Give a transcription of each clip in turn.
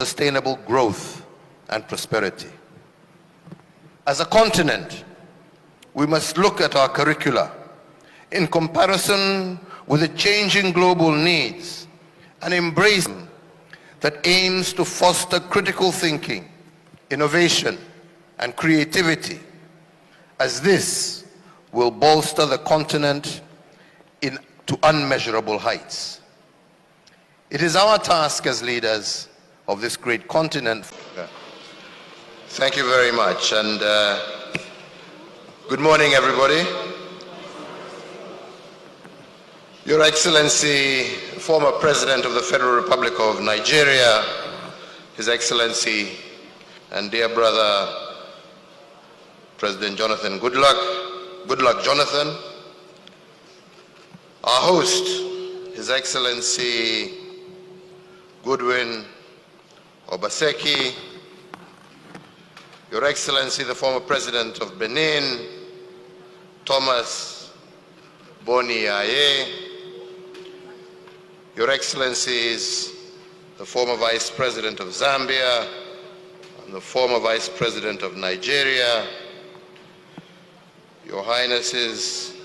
sustainable growth and prosperity. As a continent, we must look at our curricula in comparison with the changing global needs and embrace that aims to foster critical thinking, innovation, and creativity, as this will bolster the continent to unmeasurable heights. It is our task as leaders of this great continent. Thank you very much, and good morning, everybody. Your Excellency, former President of the Federal Republic of Nigeria, His Excellency and dear brother, President Jonathan Goodluck Jonathan, our host, His Excellency Goodwin Obaseki, Your Excellency, the former President of Benin, Thomas Boni Aye, Your Excellencies, the former Vice President of Zambia, and the former Vice President of Nigeria, Your Highnesses,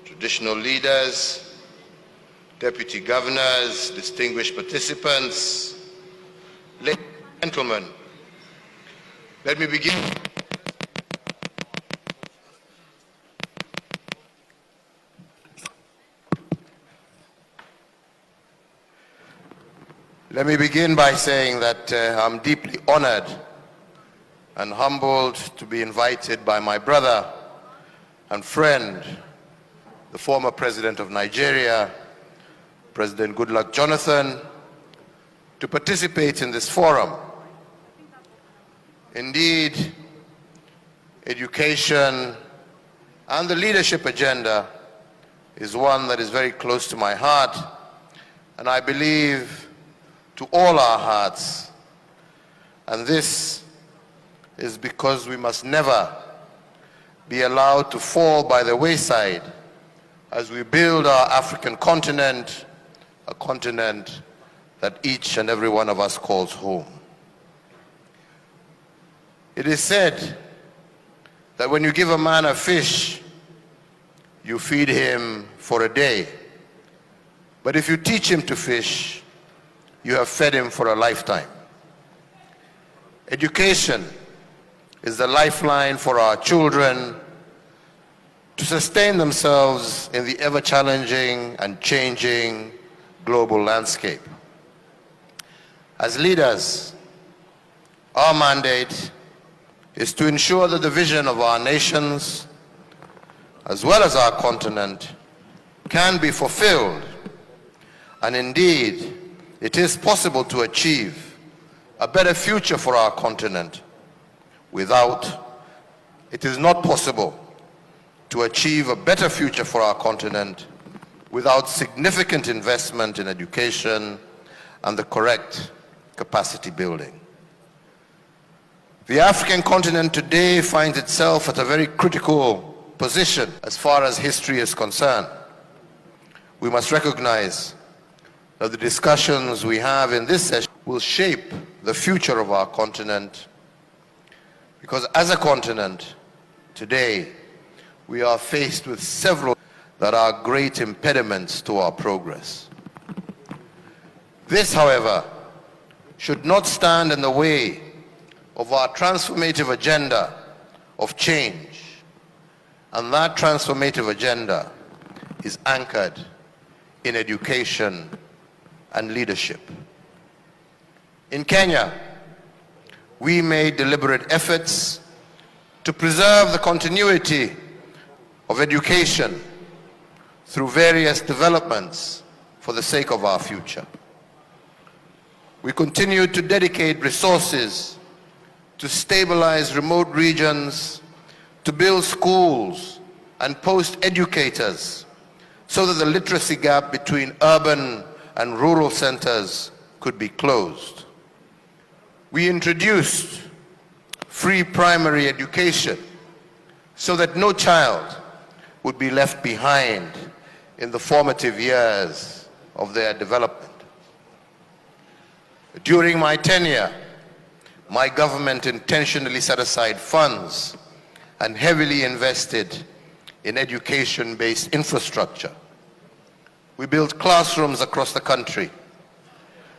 traditional leaders, deputy governors, distinguished participants, ladies and gentlemen, let me begin. Let me begin by saying that I'm deeply honored and humbled to be invited by my brother and friend, the former President of Nigeria, President Goodluck Jonathan, to participate in this forum. Indeed, education and the leadership agenda is one that is very close to my heart, and I believe to all our hearts. And this is because we must never be allowed to fall by the wayside as we build our African continent, a continent that each and every one of us calls home. It is said that when you give a man a fish, you feed him for a day. But if you teach him to fish, you have fed him for a lifetime. Education is the lifeline for our children to sustain themselves in the ever-challenging and changing global landscape. As leaders, our mandate is to ensure that the vision of our nations, as well as our continent, can be fulfilled. And indeed, it is possible to achieve a better future for our continent. It is not possible to achieve a better future for our continent without significant investment in education and the correct capacity building. The African continent today finds itself at a very critical position as far as history is concerned. We must recognize that the discussions we have in this session will shape the future of our continent, because as a continent, today, we are faced with several that are great impediments to our progress. This, however, should not stand in the way of our transformative agenda of change. And that transformative agenda is anchored in education and leadership. In Kenya, we made deliberate efforts to preserve the continuity of education through various developments for the sake of our future. We continue to dedicate resources to stabilize remote regions, to build schools and post educators so that the literacy gap between urban and rural centers could be closed. We introduced free primary education so that no child would be left behind in the formative years of their development. During my tenure, my government intentionally set aside funds and heavily invested in education-based infrastructure. We built classrooms across the country,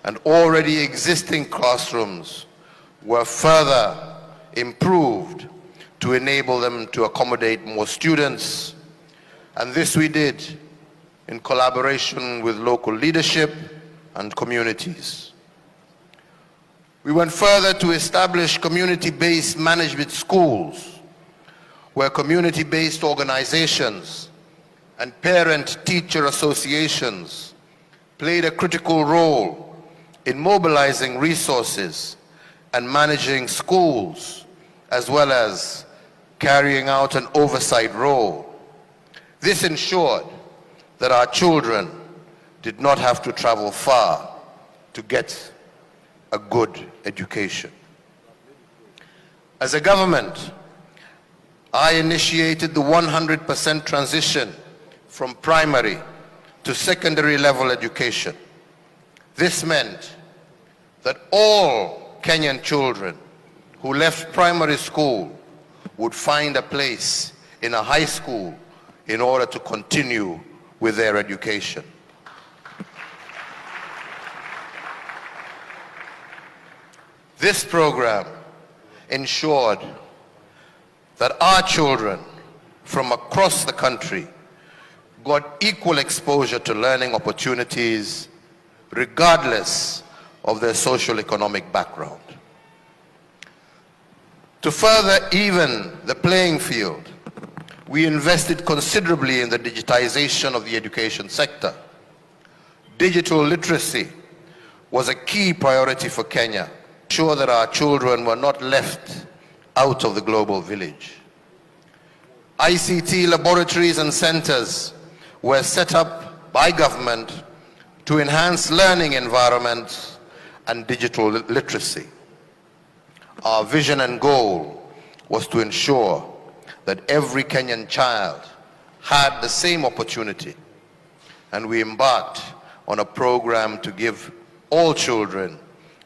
and already existing classrooms were further improved to enable them to accommodate more students. And this we did in collaboration with local leadership and communities. We went further to establish community-based management schools, where community-based organizations and parent-teacher associations played a critical role in mobilizing resources and managing schools, as well as carrying out an oversight role. This ensured that our children did not have to travel far to get a good education. As a government, I initiated the 100% transition from primary to secondary level education. This meant that all Kenyan children who left primary school would find a place in a high school in order to continue with their education. This program ensured that our children from across the country got equal exposure to learning opportunities regardless of their socio-economic background. To further even the playing field, we invested considerably in the digitization of the education sector. Digital literacy was a key priority for Kenya, to ensure that our children were not left out of the global village. ICT laboratories and centers were set up by government to enhance learning environments and digital literacy. Our vision and goal was to ensure that every Kenyan child had the same opportunity, and we embarked on a program to give all children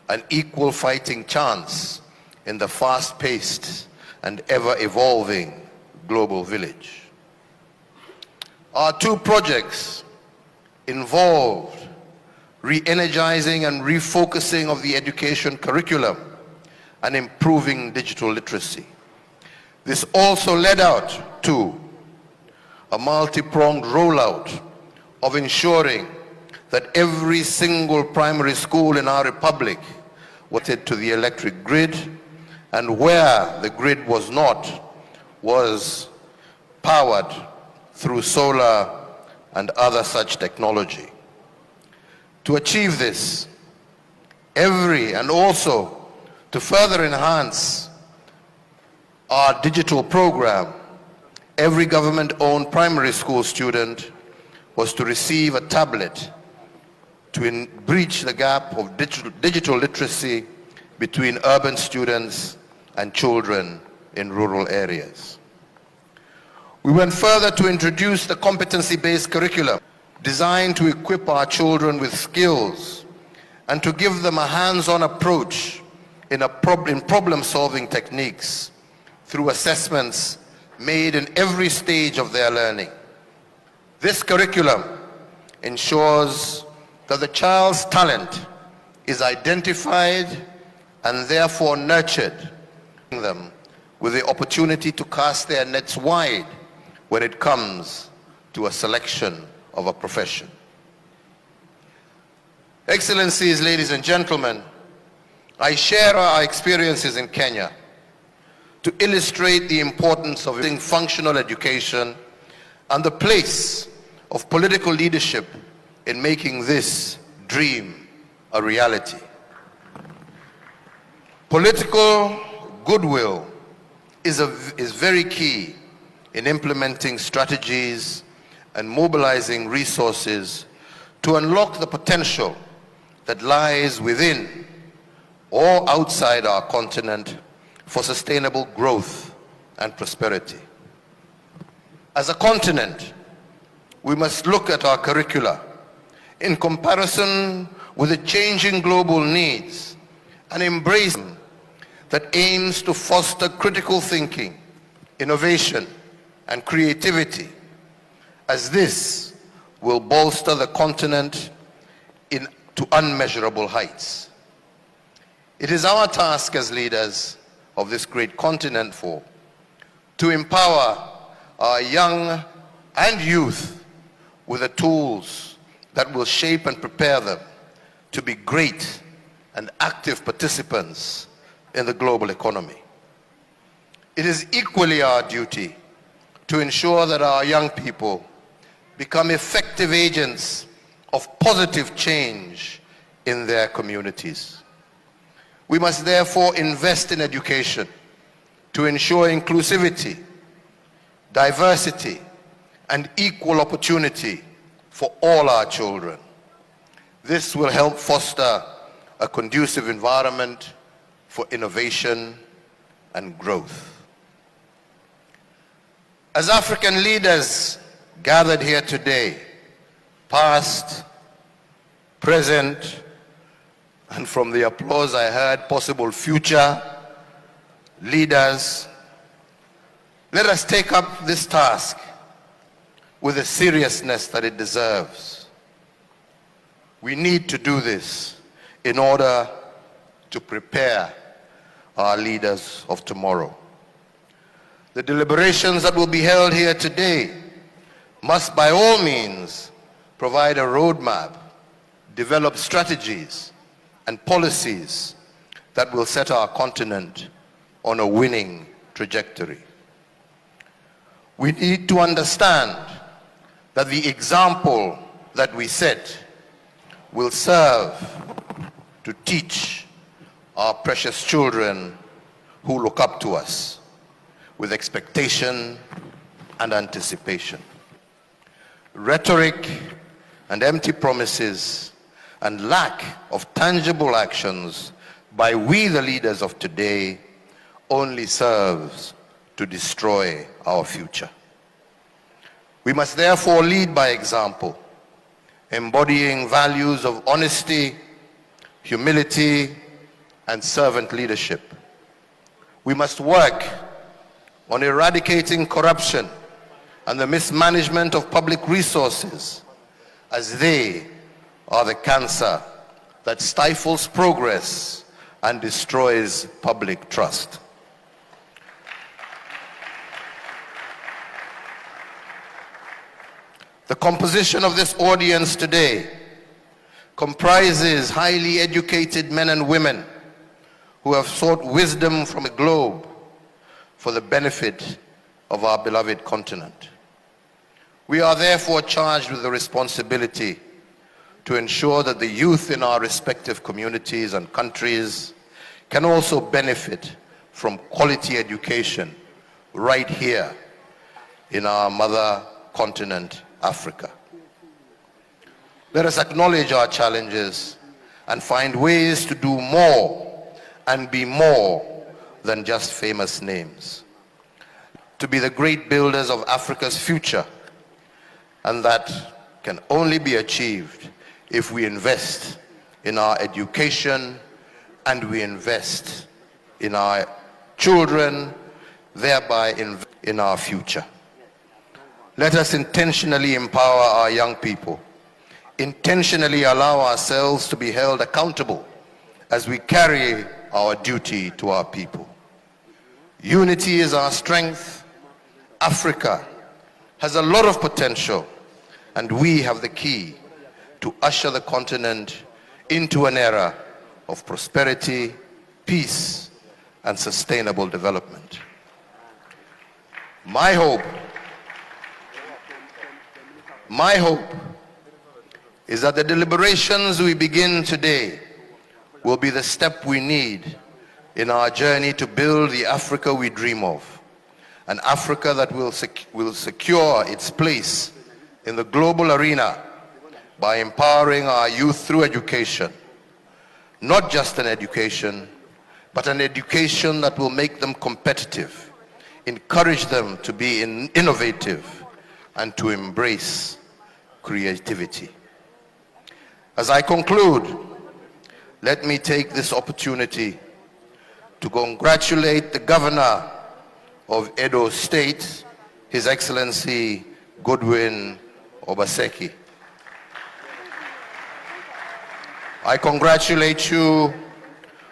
an equal fighting chance in the fast-paced and ever-evolving global village. Our two projects involved re-energizing and refocusing of the education curriculum and improving digital literacy. This also led out to a multi-pronged rollout of ensuring that every single primary school in our republic was connected to the electric grid, and where the grid was not, was powered through solar and other such technology. To achieve this, and also to further enhance our digital program, every government-owned primary school student was to receive a tablet to breach the gap of digital literacy between urban students and children in rural areas. We went further to introduce the competency-based curriculum designed to equip our children with skills and to give them a hands-on approach in problem-solving techniques through assessments made in every stage of their learning. This curriculum ensures that the child's talent is identified and therefore nurtured, them with the opportunity to cast their nets wide when it comes to a selection of a profession. Excellencies, ladies and gentlemen, I share our experiences in Kenya to illustrate the importance of functional education and the place of political leadership in making this dream a reality. Political goodwill is very key in implementing strategies and mobilizing resources to unlock the potential that lies within or outside our continent for sustainable growth and prosperity. As a continent, we must look at our curricula in comparison with the changing global needs, and embrace that aims to foster critical thinking, innovation, and creativity, as this will bolster the continent to unmeasurable heights. It is our task as leaders of this great continent to empower our young and youth with the tools that will shape and prepare them to be great and active participants in the global economy. It is equally our duty to ensure that our young people become effective agents of positive change in their communities. We must therefore invest in education to ensure inclusivity, diversity, and equal opportunity for all our children. This will help foster a conducive environment for innovation and growth. As African leaders gathered here today, past, present, and from the applause I heard, possible future leaders, let us take up this task with the seriousness that it deserves. We need to do this in order to prepare our leaders of tomorrow. The deliberations that will be held here today must by all means provide a roadmap, develop strategies and policies that will set our continent on a winning trajectory. We need to understand that the example that we set will serve to teach our precious children who look up to us with expectation and anticipation. Rhetoric and empty promises and lack of tangible actions by we, the leaders of today, only serves to destroy our future. We must therefore lead by example, embodying values of honesty, humility, and servant leadership. We must work on eradicating corruption and the mismanagement of public resources, as they are the cancer that stifles progress and destroys public trust. The composition of this audience today comprises highly educated men and women who have sought wisdom from a globe for the benefit of our beloved continent. We are therefore charged with the responsibility to ensure that the youth in our respective communities and countries can also benefit from quality education right here in our mother continent, Africa. Let us acknowledge our challenges and find ways to do more and be more than just famous names. To be the great builders of Africa's future, and that can only be achieved if we invest in our education and we invest in our children, thereby in our future. Let us intentionally empower our young people, intentionally allow ourselves to be held accountable as we carry our duty to our people. Unity is our strength. Africa has a lot of potential, and we have the key to usher the continent into an era of prosperity, peace, and sustainable development. My hope is that the deliberations we begin today will be the step we need in our journey to build the Africa we dream of, an Africa that will secure its place in the global arena by empowering our youth through education. Not just an education, but an education that will make them competitive, encourage them to be innovative, and to embrace creativity. As I conclude, let me take this opportunity to congratulate the Governor of Edo State, His Excellency Goodwin Obaseki. I congratulate you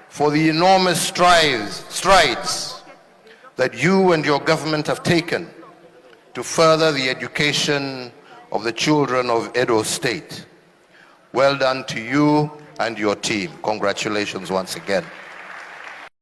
for the enormous strides that you and your government have taken to further the education of the children of Edo State. Well done to you and your team. Congratulations once again.